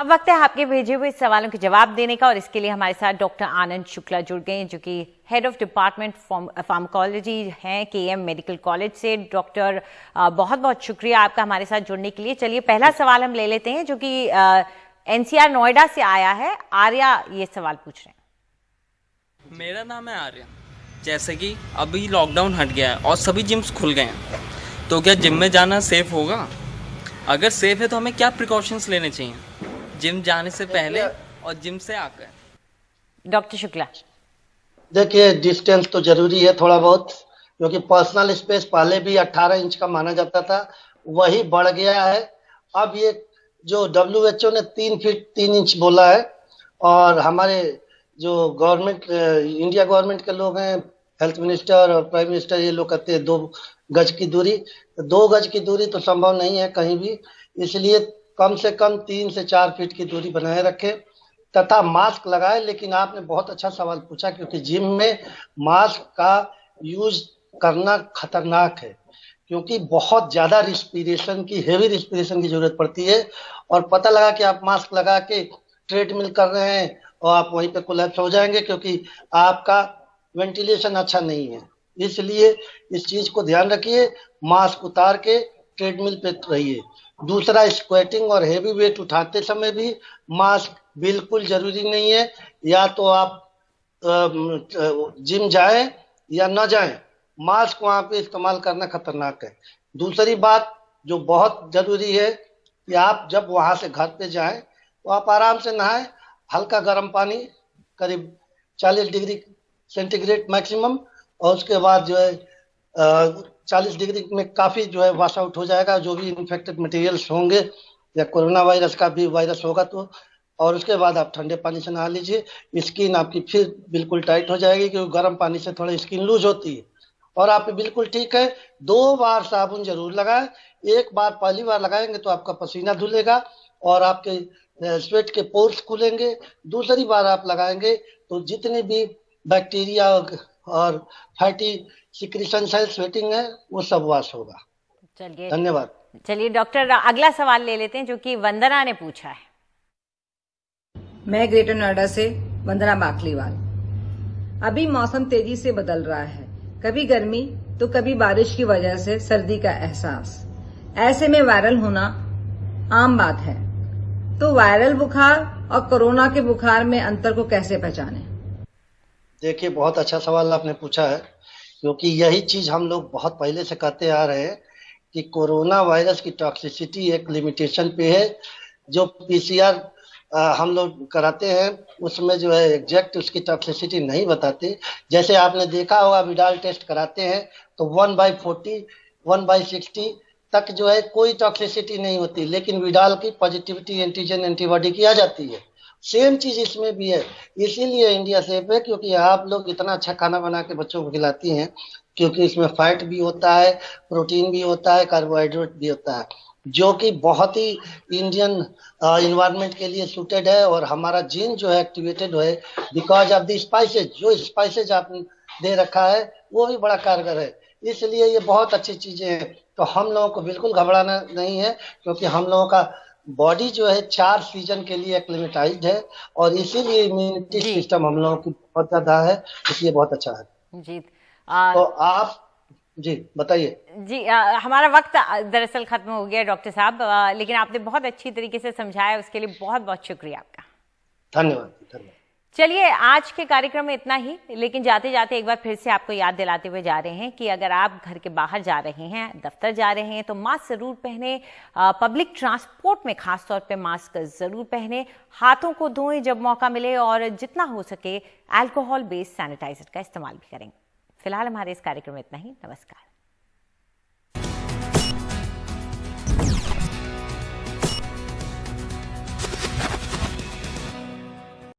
अब वक्त है आपके भेजे हुए सवालों के जवाब देने का और इसके लिए हमारे साथ डॉक्टर आनंद शुक्ला जुड़ गए हैं जो कि हेड ऑफ डिपार्टमेंट फार्माकोलॉजी हैं केएम मेडिकल कॉलेज से। डॉक्टर बहुत बहुत शुक्रिया आपका हमारे साथ जुड़ने के लिए। चलिए पहला सवाल हम ले लेते हैं जो कि एनसीआर नोएडा से आया है। आर्या ये सवाल पूछ रहे हैं। मेरा नाम है आर्या। जैसे कि अभी लॉकडाउन हट गया है और सभी जिम्स खुल गए हैं, तो क्या जिम में जाना सेफ होगा? अगर सेफ है तो हमें क्या प्रिकॉशंस लेने चाहिए जिम जाने से पहले और जिम से आकर? डॉक्टर शुक्ला, देखिए डिस्टेंस तो जरूरी है थोड़ा बहुत, क्योंकि पर्सनल स्पेस पहले भी 18 इंच का माना जाता था, वही बढ़ गया है। अब ये जो WHO ने 3 फीट 3 इंच बोला है, और हमारे जो गवर्नमेंट इंडिया गवर्नमेंट के लोग हैं, हेल्थ मिनिस्टर और प्राइम मिनिस्टर, ये लोग कहते हैं 2 गज की दूरी। 2 गज की दूरी तो संभव नहीं है कहीं भी, इसलिए कम से कम 3 से 4 फीट की दूरी बनाए रखें तथा मास्क लगाए। लेकिन आपने बहुत अच्छा सवाल पूछा, क्योंकि जिम में मास्क का यूज करना खतरनाक है, क्योंकि बहुत ज्यादा रिस्पिरेशन की, हेवी रिस्पिरेशन की जरूरत पड़ती है। और पता लगा कि आप मास्क लगा के ट्रेडमिल कर रहे हैं और आप वहीं पे कोलैप्स हो जाएंगे, क्योंकि आपका वेंटिलेशन अच्छा नहीं है। इसलिए इस चीज को ध्यान रखिए, मास्क उतार के ट्रेडमिल पे रहिए। दूसरा, स्क्वेटिंग और हेवी वेट उठाते समय भी मास्क बिल्कुल जरूरी नहीं है। या तो आप जिम जाएं या न जाएं, मास्क वहां पे इस्तेमाल करना खतरनाक है। दूसरी बात जो बहुत जरूरी है कि आप जब वहां से घर पे जाएं तो आप आराम से नहाएं, हल्का गर्म पानी, करीब 40 डिग्री सेंटीग्रेड मैक्सिमम, और उसके बाद जो है 40 डिग्री में काफ़ी जो है वॉश आउट हो जाएगा जो भी इन्फेक्टेड मटेरियल्स होंगे, या कोरोना वायरस का भी वायरस होगा तो। और उसके बाद आप ठंडे पानी से नहा लीजिए, स्किन आपकी फिर बिल्कुल टाइट हो जाएगी, क्योंकि गर्म पानी से थोड़ा स्किन लूज होती है। और आप बिल्कुल ठीक है, 2 बार साबुन जरूर लगाएं। एक बार पहली बार लगाएंगे तो आपका पसीना धुलेगा और आपके स्वेट के पोर्स खुलेंगे। दूसरी बार आप लगाएंगे तो जितने भी बैक्टीरिया और फैटी सिक्रीशन है, स्वेटिंग है, वो सब वॉश होगा। चलिए धन्यवाद। चलिए डॉक्टर अगला सवाल ले लेते हैं जो कि वंदना ने पूछा है। मैं ग्रेटर नोएडा से वंदना बाकलीवाल। अभी मौसम तेजी से बदल रहा है, कभी गर्मी तो कभी बारिश की वजह से सर्दी का एहसास। ऐसे में वायरल होना आम बात है, तो वायरल बुखार और कोरोना के बुखार में अंतर को कैसे पहचानें? देखिए बहुत अच्छा सवाल आपने पूछा है, क्योंकि यही चीज हम लोग बहुत पहले से कहते आ रहे हैं कि कोरोना वायरस की टॉक्सिसिटी एक लिमिटेशन पे है। जो PCR हम लोग कराते हैं उसमें जो है एग्जैक्ट उसकी टॉक्सिसिटी नहीं बताते। जैसे आपने देखा होगा, विडाल टेस्ट कराते हैं तो 1/40 1/60 तक जो है कोई टॉक्सिसिटी नहीं होती, लेकिन विडाल की पॉजिटिविटी एंटीजन एंटीबॉडी की आ जाती है। सेम चीज इसमें भी है, इसीलिए इंडिया सेफ है, क्योंकि आप लोग इतना अच्छा खाना बना के बच्चों को खिलाती हैं, क्योंकि इसमें फैट भी होता है, प्रोटीन भी होता है, कार्बोहाइड्रेट भी होता है, जो कि बहुत ही इंडियन इन्वायरमेंट के लिए सूटेड है। और हमारा जीन जो है एक्टिवेटेड है बिकॉज ऑफ द स्पाइसेज। जो स्पाइसेज आपने दे रखा है वो भी बड़ा कारगर है, इसलिए ये बहुत अच्छी चीजें हैं। तो हम लोगों को बिल्कुल घबराना नहीं है, क्योंकि हम लोगों का बॉडी जो है 4 सीजन के लिए एक्लिमेटाइज्ड है, और इसीलिए इम्यूनिटी सिस्टम हम लोगों की बहुत ज्यादा है, इसलिए बहुत अच्छा है जी। तो आप जी बताइए। जी हमारा वक्त दरअसल खत्म हो गया डॉक्टर साहब, लेकिन आपने बहुत अच्छी तरीके से समझाया, उसके लिए बहुत बहुत शुक्रिया आपका। धन्यवाद धन्यवाद। चलिए आज के कार्यक्रम में इतना ही, लेकिन जाते जाते एक बार फिर से आपको याद दिलाते हुए जा रहे हैं कि अगर आप घर के बाहर जा रहे हैं, दफ्तर जा रहे हैं, तो मास्क जरूर पहने। पब्लिक ट्रांसपोर्ट में खास तौर पे मास्क जरूर पहने। हाथों को धोएं जब मौका मिले, और जितना हो सके अल्कोहल बेस्ड सैनिटाइजर का इस्तेमाल भी करें। फिलहाल हमारे इस कार्यक्रम में इतना ही। नमस्कार।